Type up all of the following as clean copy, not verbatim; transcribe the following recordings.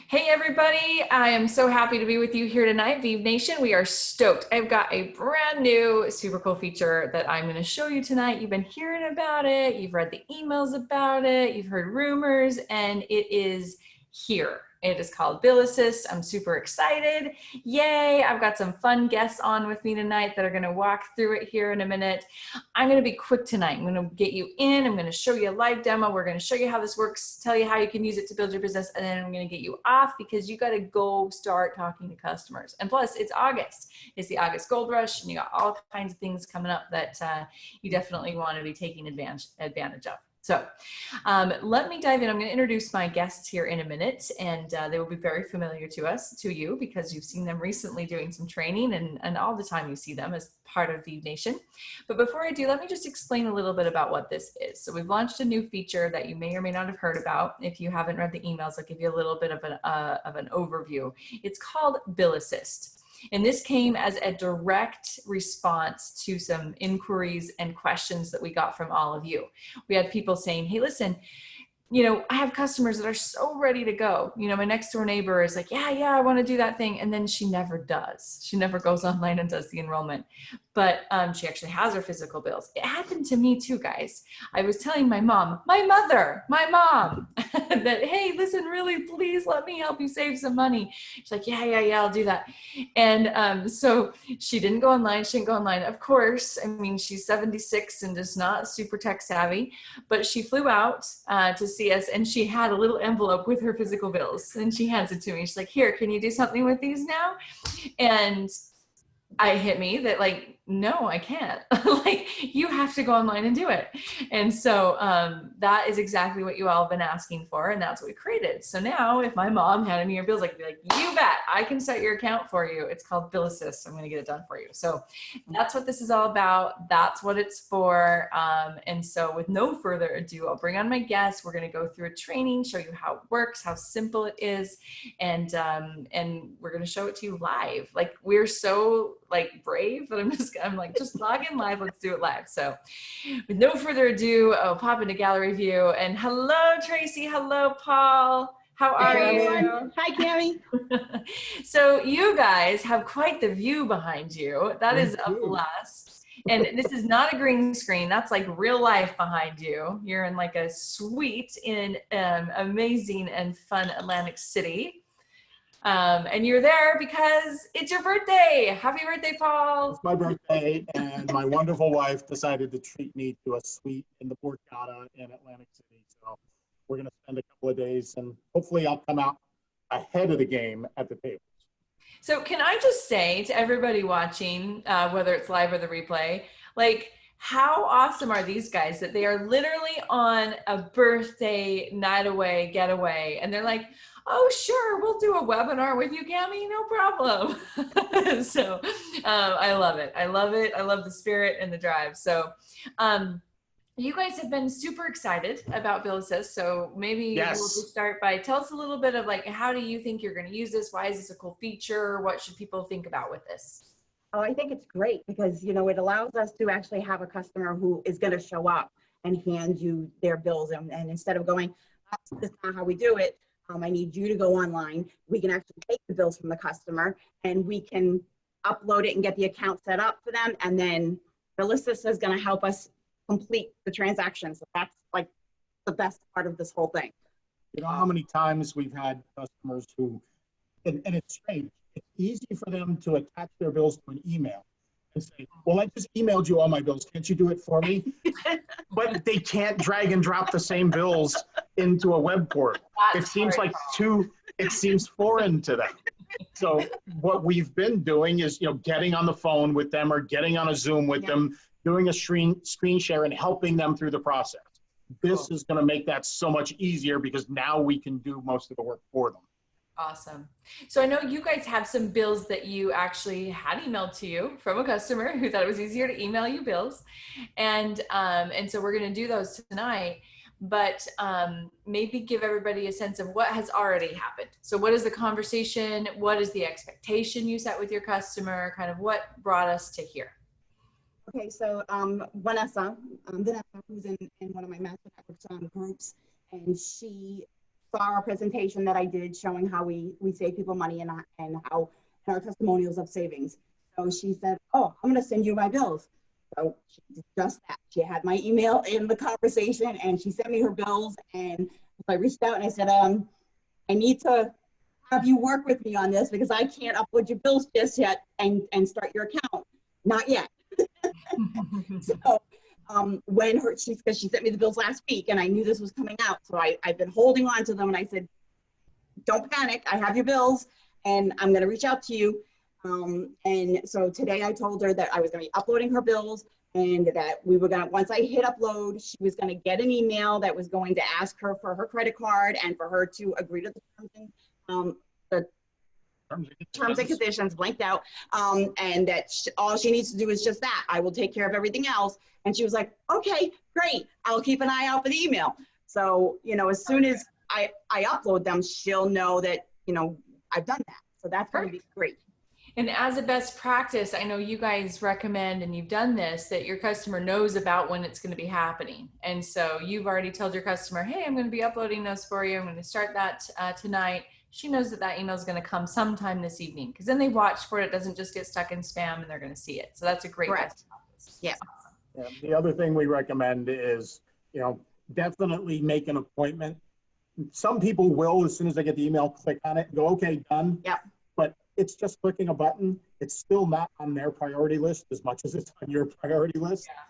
Hey everybody, I am so happy to be with you here tonight, Viv Nation. We are stoked. I've got a brand new super cool feature that I'm going to show you tonight. You've been hearing about it, you've read the emails about it, you've heard rumors, and it is here. It is called Bill Assist. I'm super excited. Yay! I've got some fun guests on with me tonight that are going to walk through it here in a minute. I'm going to be quick tonight. I'm going to get you in. I'm going to show you a live demo. We're going to show you how this works, tell you how you can use it to build your business, and then I'm going to get you off because you got to go start talking to customers. And plus, it's August. It's the August Gold Rush, and you got all kinds of things coming up that you definitely want to be taking advantage of. So let me dive in. I'm going to introduce my guests here in a minute, and they will be very familiar to you, because you've seen them recently doing some training, and all the time you see them as part of Viv Nation. But before I do, let me just explain a little bit about what this is. So we've launched a new feature that you may or may not have heard about. If you haven't read the emails, I'll give you a little bit of an overview. It's called Bill Assist. And this came as a direct response to some inquiries and questions that we got from all of you. We had people saying, hey, listen, I have customers that are so ready to go. My next door neighbor is like, yeah, I want to do that thing. And then she never does. She never goes online and does the enrollment. But she actually has her physical bills. It happened to me too, guys. I was telling my mom, that, hey, listen, really, please let me help you save some money. She's like, yeah, I'll do that. And so she didn't go online. She didn't go online. Of course, I mean, she's 76 and just not super tech savvy, but she flew out to see us, and she had a little envelope with her physical bills, and she hands it to me. She's like, here, can you do something with these now? And I hit me that, like, no, I can't. Like, you have to go online and do it. And so that is exactly what you all have been asking for, and that's what we created. So now if my mom handed me your bills, I'd be like, you bet, I can set your account for you. It's called Bill Assist. I'm going to get it done for you. So that's what this is all about. That's what it's for. And so with no further ado, I'll bring on my guests. We're going to go through a training, show you how it works, how simple it is, and we're going to show it to you live. Like, we're so brave that I'm like, just log in live. Let's do it live. So with no further ado, I'll pop into gallery view, and hello, Tracy. Hello, Paul. How are you? Hi, Cami. So you guys have quite the view behind you. That is a blast. And this is not a green screen. That's like real life behind you. You're in like a suite in amazing and fun Atlantic City. And you're there because it's your birthday. Happy birthday, Paul. It's my birthday, and my wonderful wife decided to treat me to a suite in the Borgata in Atlantic City. So we're going to spend a couple of days, and hopefully I'll come out ahead of the game at the tables. So can I just say to everybody watching, whether it's live or the replay, like, how awesome are these guys that they are literally on a birthday night away, getaway, and they're like, oh, sure, we'll do a webinar with you, Cami, no problem. So I love it. I love it. I love the spirit and the drive. So you guys have been super excited about Bill Assist. So maybe we'll just start by, tell us a little bit of, like, how do you think you're going to use this? Why is this a cool feature? What should people think about with this? Oh, I think it's great because, it allows us to actually have a customer who is going to show up and hand you their bills. And instead of going, this is not how we do it, I need you to go online. We can actually take the bills from the customer, and we can upload it and get the account set up for them. And then Bill Assist is going to help us complete the transaction. So that's like the best part of this whole thing. You know how many times we've had customers who, and it's strange, it's easy for them to attach their bills to an email and say, well, I just emailed you all my bills. Can't you do it for me? But they can't drag and drop the same bills into a web portal. It seems like it seems foreign to them. So what we've been doing is, getting on the phone with them or getting on a Zoom with them, doing a screen share and helping them through the process. This is going to make that so much easier because now we can do most of the work for them. Awesome. So I know you guys have some bills that you actually had emailed to you from a customer who thought it was easier to email you bills. And so we're going to do those tonight, but maybe give everybody a sense of what has already happened. So what is the conversation? What is the expectation you set with your customer? Kind of what brought us to here? Okay, so Vanessa, who's in one of my Master Networks groups, and she saw our presentation that I did showing how we save people money and how and our testimonials of savings. So she said, oh, I'm going to send you my bills. So she did just that. She had my email in the conversation and she sent me her bills. And I reached out and I said, I need to have you work with me on this because I can't upload your bills just yet and start your account. Not yet. So because she sent me the bills last week and I knew this was coming out. So I've been holding on to them and I said, don't panic. I have your bills and I'm going to reach out to you. And so today I told her that I was going to be uploading her bills and that we were going to, once I hit upload, she was going to get an email that was going to ask her for her credit card and for her to agree to the terms and conditions blanked out. And that all she needs to do is just that. I will take care of everything else. And she was like, okay, great. I'll keep an eye out for the email. So, as soon as I upload them, she'll know that, I've done that. So that's going to be great. And as a best practice, I know you guys recommend, and you've done this, that your customer knows about when it's going to be happening. And so you've already told your customer, hey, I'm going to be uploading those for you. I'm going to start that tonight. She knows that email is going to come sometime this evening because then they watch for it. It doesn't just get stuck in spam and they're going to see it. So that's a great best practice. Yeah. Yeah. The other thing we recommend is, definitely make an appointment. Some people will, as soon as they get the email, click on it and go, okay, done. Yep. But it's just clicking a button. It's still not on their priority list as much as it's on your priority list. Yeah.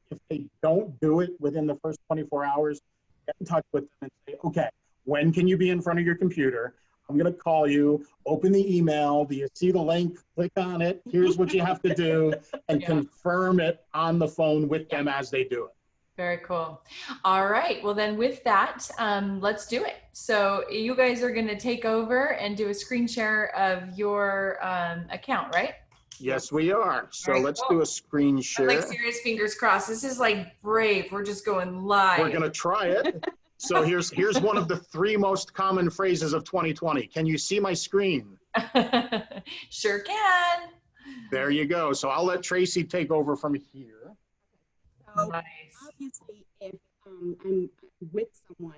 So if they don't do it within the first 24 hours, get in touch with them and say, okay, when can you be in front of your computer? I'm going to call you, open the email. Do you see the link? Click on it. Here's what you have to do and confirm it on the phone with them as they do it. Very cool. All right. Well, then with that, let's do it. So you guys are going to take over and do a screen share of your account, right? Yes, we are. So Very let's cool. do a screen share. Like serious fingers crossed. This is like brave. We're just going live. We're going to try it. So here's one of the 3 most common phrases of 2020. Can you see my screen? Sure can. There you go. So I'll let Tracy take over from here. So Nice. obviously, if I'm with someone,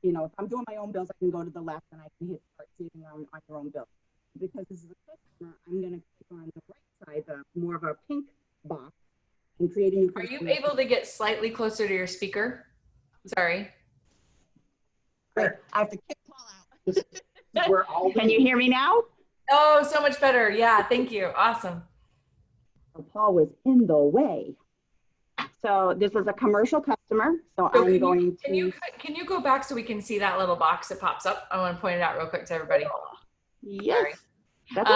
if I'm doing my own bills, I can go to the left and I can hit start saving on your own bill. Because this is a customer, I'm going to click on the right side, more of a pink box, and create a new Are customer. you able to get slightly closer to your speaker? Sorry. Great. I have to kick Paul out. Can you hear me now? Oh, so much better. Yeah, thank you. Awesome. So Paul was in the way. So this is a commercial customer. So So I'm going to. Can you go back so we can see that little box that pops up? I want to point it out real quick to everybody. Yes. Sorry. That's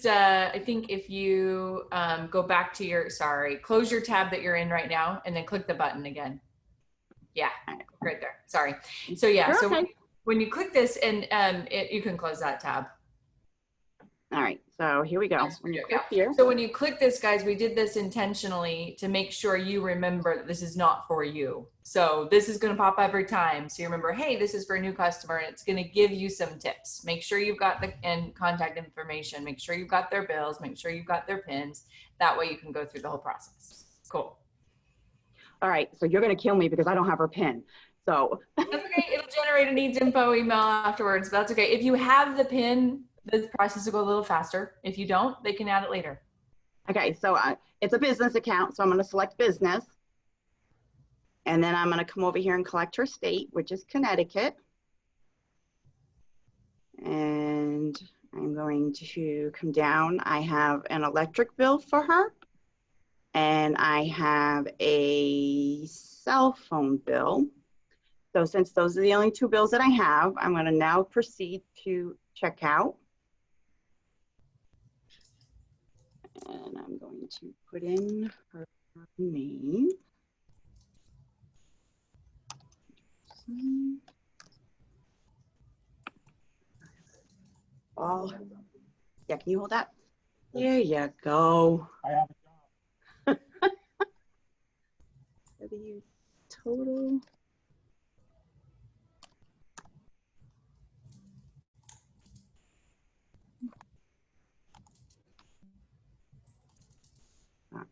okay. I think if you go back to close your tab that you're in right now and then click the button again. Yeah, right there. Sorry. So yeah, You're so okay. when you click this and you can close that tab. All right, so here we go. When you click here. So when you click this, guys, we did this intentionally to make sure you remember that this is not for you. So this is going to pop every time. So you remember, hey, this is for a new customer, and it's going to give you some tips. Make sure you've got the contact information. Make sure you've got their bills. Make sure you've got their PINs. That way you can go through the whole process. Cool. All right, so you're going to kill me because I don't have her PIN. So that's okay. It'll generate a needs info email afterwards. But that's okay. If you have the PIN, the process will go a little faster. If you don't, they can add it later. Okay, so it's a business account, so I'm going to select business. And then I'm going to come over here and collect her state, which is Connecticut. And I'm going to come down. I have an electric bill for her. And I have a cell phone bill. So since those are the only 2 bills that I have, I'm going to now proceed to check out. And I'm going to put in her name. Oh, yeah, can you hold that? There you go. I have a job. W total.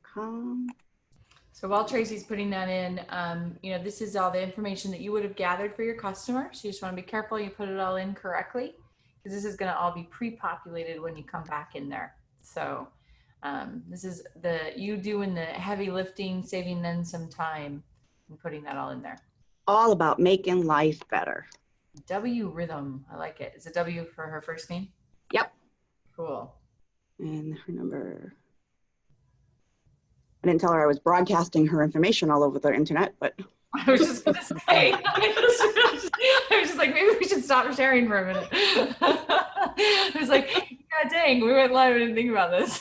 .com. So while Tracy's putting that in, you know, this is all the information that you would have gathered for your customer. So you just want to be careful you put it all in correctly, because this is going to all be pre-populated when you come back in there. So this is you doing the heavy lifting, saving them some time and putting that all in there. All about making life better. W Rhythm. I like it. Is it W for her first name? Yep. Cool. And her number. I didn't tell her I was broadcasting her information all over the internet, but. I was just going to say, I was just like, maybe we should stop sharing for a minute. I was like, God dang, we went live and didn't think about this.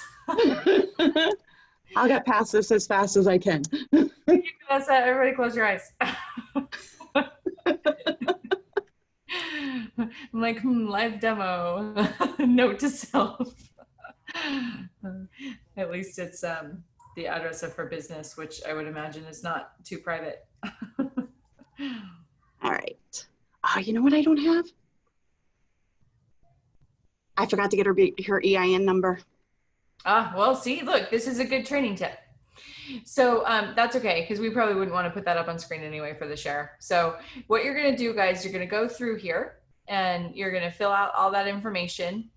I'll get past this as fast as I can. That's it. Everybody close your eyes. I'm like, live demo, note to self. At least it's the address of her business, which I would imagine is not too private. All right. You know what I don't have? I forgot to get her EIN number. Well, see, look, this is a good training tip. So that's okay, because we probably wouldn't want to put that up on screen anyway for the share. So what you're going to do, guys, you're going to go through here and you're going to fill out all that information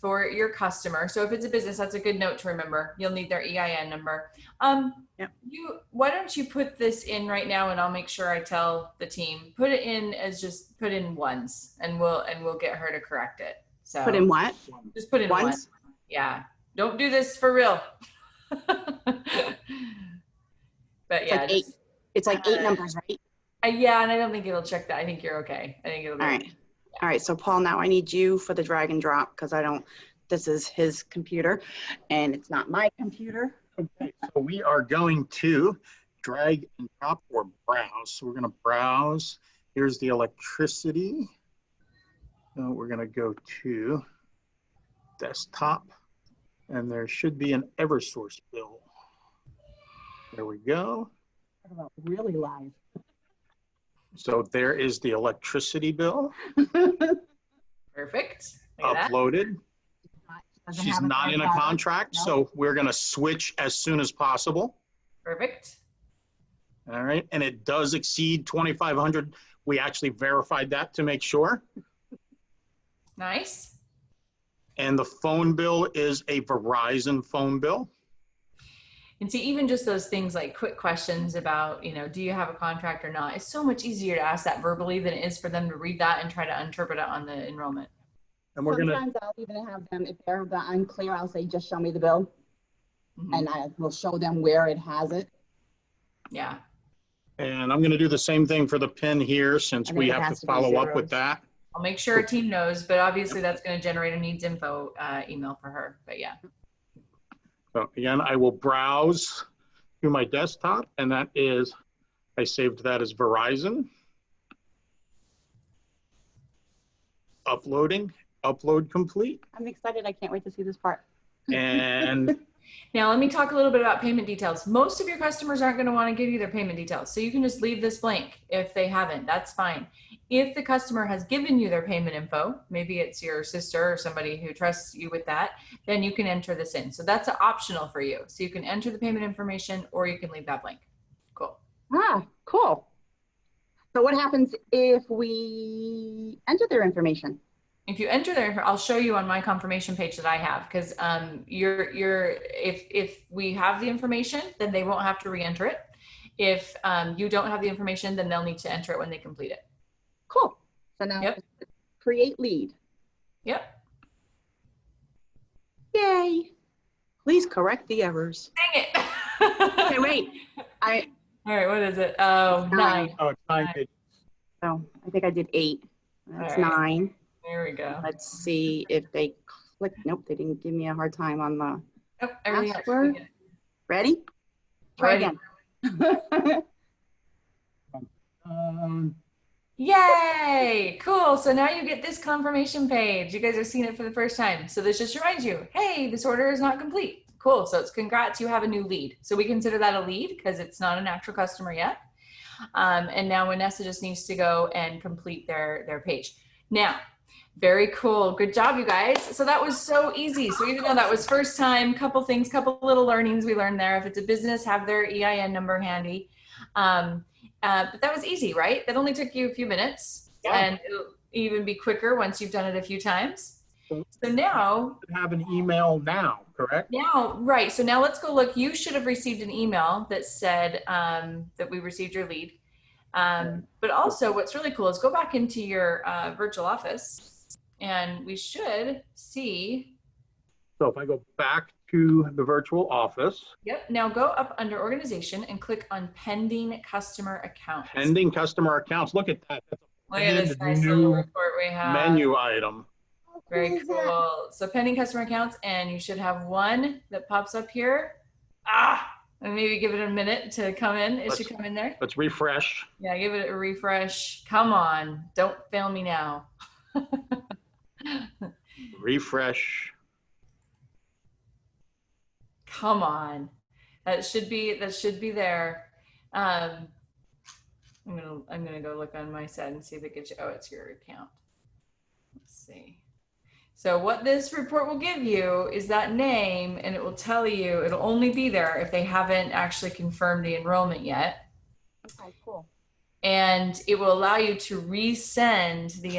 for your customer. So if it's a business, that's a good note to remember. You'll need their EIN number. Yep. Why don't you put this in right now, and I'll make sure I tell the team, put it in as just put in ones, and we'll get her to correct it. So Put in what? just put in Ones? one. Yeah. Don't do this for real. But yeah, It's like 8. It's like 8 numbers, right? Yeah, and I don't think it'll check that. I think you're okay. I think it'll be All right. okay. All right. So Paul, now I need you for the drag and drop, because this is his computer and it's not my computer. Okay, so we are going to drag and drop or browse. So we're going to browse. Here's the electricity. So we're going to go to desktop, and there should be an Eversource bill. There we go. Talk about really live. So there is the electricity bill Perfect. Look at that. uploaded. Doesn't She's have a not in a contract. contract, No. so we're going to switch as soon as possible. Perfect. All right, and it does exceed 2,500. We actually verified that to make sure. Nice. And the phone bill is a Verizon phone bill. And see, even just those things like quick questions about, you know, do you have a contract or not? It's so much easier to ask that verbally than it is for them to read that and try to interpret it on the enrollment. And we're going to, Sometimes I'll even have them, if they're unclear, I'll say, just show me the bill. Mm-hmm. And I will show them where it has it. Yeah. and I'm going to do the same thing for the PIN here, since I think we it have has to to be follow up zeros. with that. I'll make sure our team knows, but obviously that's going to generate a needs info email for her. But yeah. So again, I will browse to my desktop, and that is, I saved that as Verizon. Uploading, upload complete. I'm excited. I can't wait to see this part. And Now, let me talk a little bit about payment details. Most of your customers aren't going to want to give you their payment details. So you can just leave this blank if they haven't. That's fine. If the customer has given you their payment info, maybe it's your sister or somebody who trusts you with that, then you can enter this in. So that's optional for you. So you can enter the payment information or you can leave that blank. Cool. Ah, cool. So what happens if we enter their information? If you enter there, I'll show you on my confirmation page that I have, because if we have the information, then they won't have to re-enter it. If you don't have the information, then they'll need to enter it when they complete it. Cool. So now Yep. create lead. Yep. Yay. Please correct the errors. Dang it. Okay, wait. All right, what is it? Oh, 9. oh, it's 9 pages. So I think I did 8. That's All right. 9. There we go. Let's see if they click. Nope, they didn't give me a hard time on the Oh, everything else is password. good. Ready? Try Ready. again. Yay! Cool. So now you get this confirmation page. You guys are seeing it for the first time. So this just reminds you, hey, this order is not complete. Cool. So it's congrats, you have a new lead. So we consider that a lead because it's not an actual customer yet. And now Vanessa just needs to go and complete their page. Now, Very cool. Good job, you guys. So that was so easy. So even though that was first time, couple little learnings we learned there. If it's a business, have their EIN number handy. But that was easy, right? That only took you a few minutes, and it'll even be quicker once you've done it a few times. So now have an email now, correct? Right. So now let's go look. You should have received an email that said that we received your lead. But also what's really cool is go back into your virtual office and we should see. So if I go back to the virtual office. Yep. Now go up under organization and click on pending customer accounts. Pending customer accounts. Look at that. That's Look at this nice little report we have. Menu item. Very cool. So pending customer accounts, and you should have one that pops up here. And maybe give it a minute to come in. It should come in there. Let's refresh. Yeah, give it a refresh. Come on. Don't fail me now. Refresh. Come on. That should be there. I'm gonna go look on my side and see if it gets you. Oh, it's your account. Let's see. So what this report will give you is that name, and it will tell you it'll only be there if they haven't actually confirmed the enrollment yet. Okay, cool. And it will allow you to resend the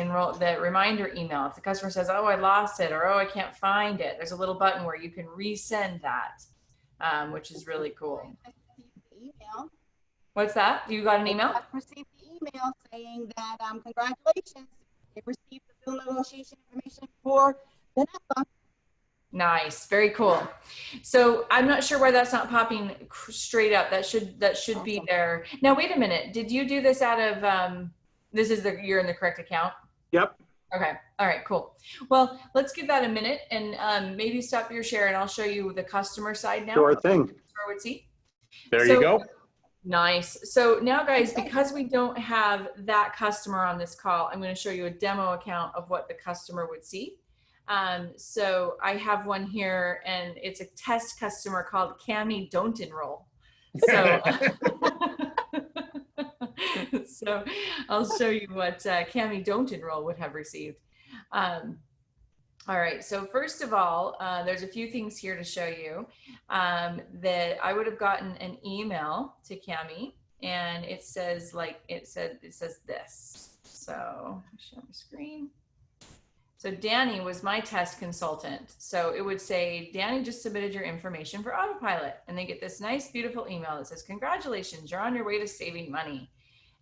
reminder email. If the customer says, oh, I lost it, or oh, I can't find it, there's a little button where you can resend that, which is really cool. I received the email. What's that? You got an email? I received the email saying that congratulations, they received the bill negotiation information for the next month. Nice, very cool. So I'm not sure why that's not popping straight up. That should awesome. Be there. Now wait a minute. Did you do this out of you're in the correct account? Yep. Okay. All right, cool. Well, let's give that a minute and maybe stop your share and I'll show you the customer side now. Sure thing. There you go. Nice. So now guys, because we don't have that customer on this call, I'm going to show you a demo account of what the customer would see. So I have one here and it's a test customer called Cami Don't Enroll. So, so I'll show you what Cami Don't Enroll would have received. All right, so first of all, there's a few things here to show you that I would have gotten an email to Cami and it says this. So I'll show my screen. So Danny was my test consultant. So it would say, Danny just submitted your information for autopilot. And they get this nice, beautiful email that says, congratulations, you're on your way to saving money.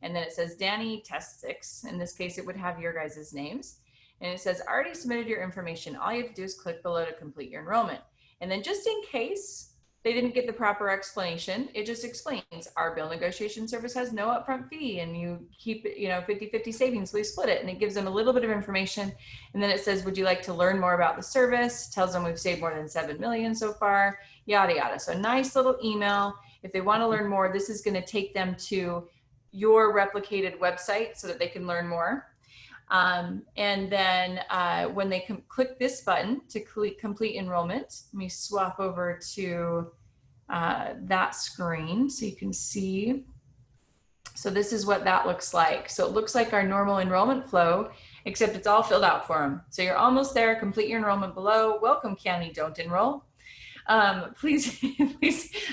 And then it says, Danny test 6. In this case, it would have your guys' names. And it says, already submitted your information. All you have to do is click below to complete your enrollment. And then just in case they didn't get the proper explanation, it just explains our bill negotiation service has no upfront fee and you keep it, 50-50 savings, we split it. And it gives them a little bit of information. And then it says, would you like to learn more about the service? Tells them we've saved more than 7 million so far, yada, yada. So a nice little email. If they want to learn more, this is going to take them to your replicated website so that they can learn more. And then when they click this button to complete enrollment, let me swap over to that screen so you can see. So this is what that looks like. So it looks like our normal enrollment flow, except it's all filled out for them. So you're almost there. Complete your enrollment below. Welcome, Cami Don't Enroll. Please,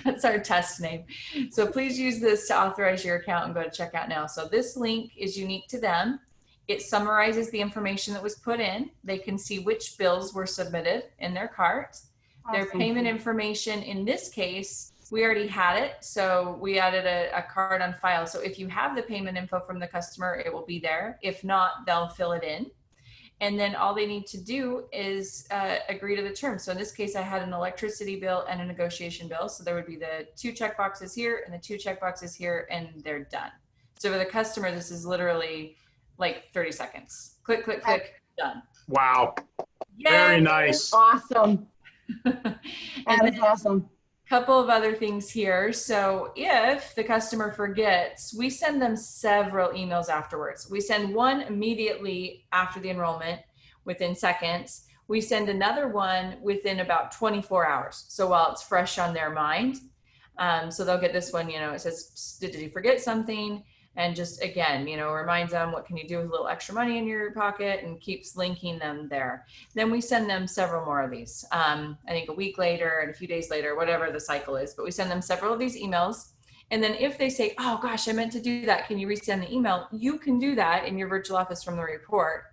that's our test name. So please use this to authorize your account and go to checkout now. So this link is unique to them. It summarizes the information that was put in. They can see which bills were submitted in their cart. Awesome. Their payment information, in this case, we already had it. So we added a card on file. So if you have the payment info from the customer, it will be there. If not, they'll fill it in. And then all they need to do is agree to the terms. So in this case, I had an electricity bill and a negotiation bill. So there would be the 2 checkboxes here and the 2 checkboxes here, and they're done. So for the customer, this is literally like 30 seconds. Click, click, click, done. Wow. Yay! Very nice. Awesome. That is awesome. Couple of other things here. So if the customer forgets, we send them several emails afterwards. We send one immediately after the enrollment within seconds. We send another one within about 24 hours. So while it's fresh on their mind. So they'll get this one, it says, did you forget something? and just, again, you know, reminds them what can you do with a little extra money in your pocket, and keeps linking them there. Then we send them several more of these. I think a week later and a few days later, whatever the cycle is, but we send them several of these emails. And then if they say, oh gosh, I meant to do that, can you resend the email? You can do that in your virtual office from the report.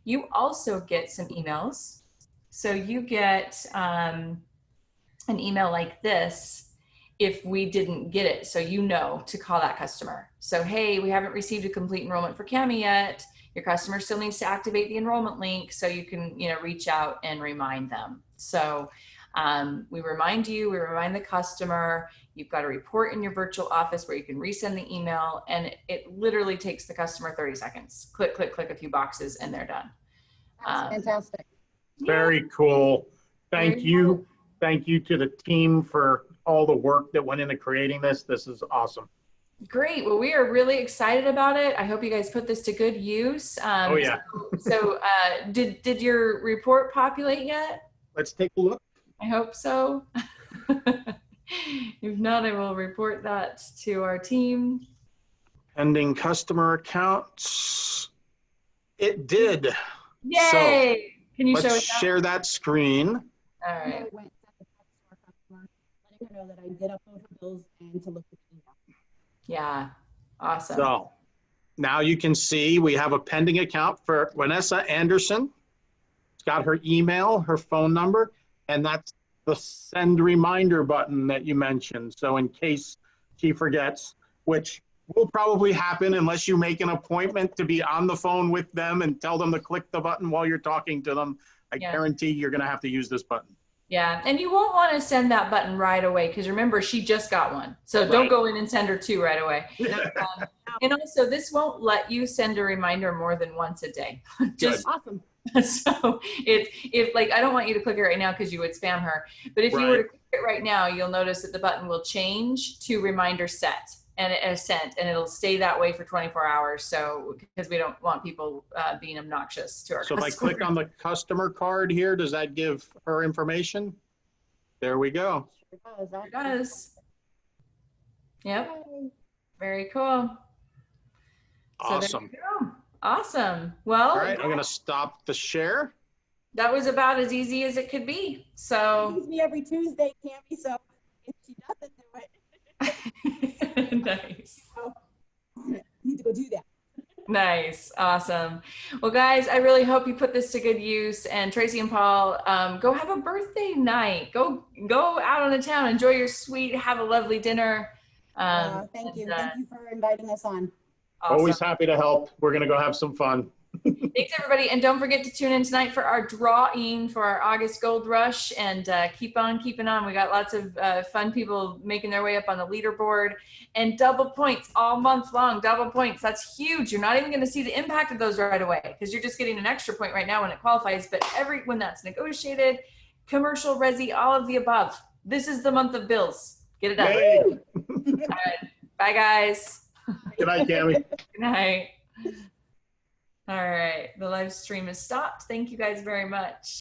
You also get some emails. So you get an email like this if we didn't get it, so you know to call that customer. So, hey, we haven't received a complete enrollment for Cami yet. Your customer still needs to activate the enrollment link, so you can, you know, reach out and remind them. So we remind you, we remind the customer. You've got a report in your virtual office where you can resend the email, and it literally takes the customer 30 seconds. Click, click, click a few boxes, and they're done. That's fantastic. Very cool. Thank Very you. cool. Thank you to the team for all the work that went into creating this. This is awesome. Great. Well, we are really excited about it. I hope you guys put this to good use. Oh, yeah. So did your report populate yet? Let's take a look. I hope so. If not, I will report that to our team. Pending customer accounts. It did. Yay! Can you show Let's it now? share that screen. All right. I went to the customer, letting her know that I did upload her bills and to look at the email. Yeah. Awesome. So now you can see we have a pending account for Vanessa Anderson. It's got her email, her phone number, and that's the send reminder button that you mentioned. So in case she forgets, which will probably happen unless you make an appointment to be on the phone with them and tell them to click the button while you're talking to them, I guarantee you're going to have to use this button. Yeah. And you won't want to send that button right away, because remember, she just got one. So don't go in and send her two right away. And also, this won't let you send a reminder more than once a day. Just Awesome. so if like, I don't want you to click it right now because you would spam her, but if you were to click it right now, you'll notice that the button will change to reminder set and sent, and it'll stay that way for 24 hours. So because we don't want people being obnoxious to our So if I customers. click on the customer card here, does that give her information? There we go. It does. Yep. Very cool. Awesome. So there you go. Awesome. Well, All right, I'm going to stop the share. that was about as easy as it could be. So Use me every Tuesday, Cami, so if she doesn't do it, nice. need to go do that. Nice. Awesome. Well, guys, I really hope you put this to good use. And Tracy and Paul, go have a birthday night. Go out on the town. Enjoy your suite. Have a lovely dinner. Thank you. Thank you for inviting us on. Awesome. Always happy to help. We're going to go have some fun. Thanks, everybody. And don't forget to tune in tonight for our drawing for our August Gold Rush. And keep on keeping on. We got lots of fun people making their way up on the leaderboard. And double points all month long. Double points. That's huge. You're not even going to see the impact of those right away, because you're just getting an extra point right now when it qualifies. But when that's negotiated, commercial, resi, all of the above. This is the month of bills. Get it done. Yay. All right. Bye, guys. Good night, Cami. Good night. All right. The live stream is stopped. Thank you guys very much.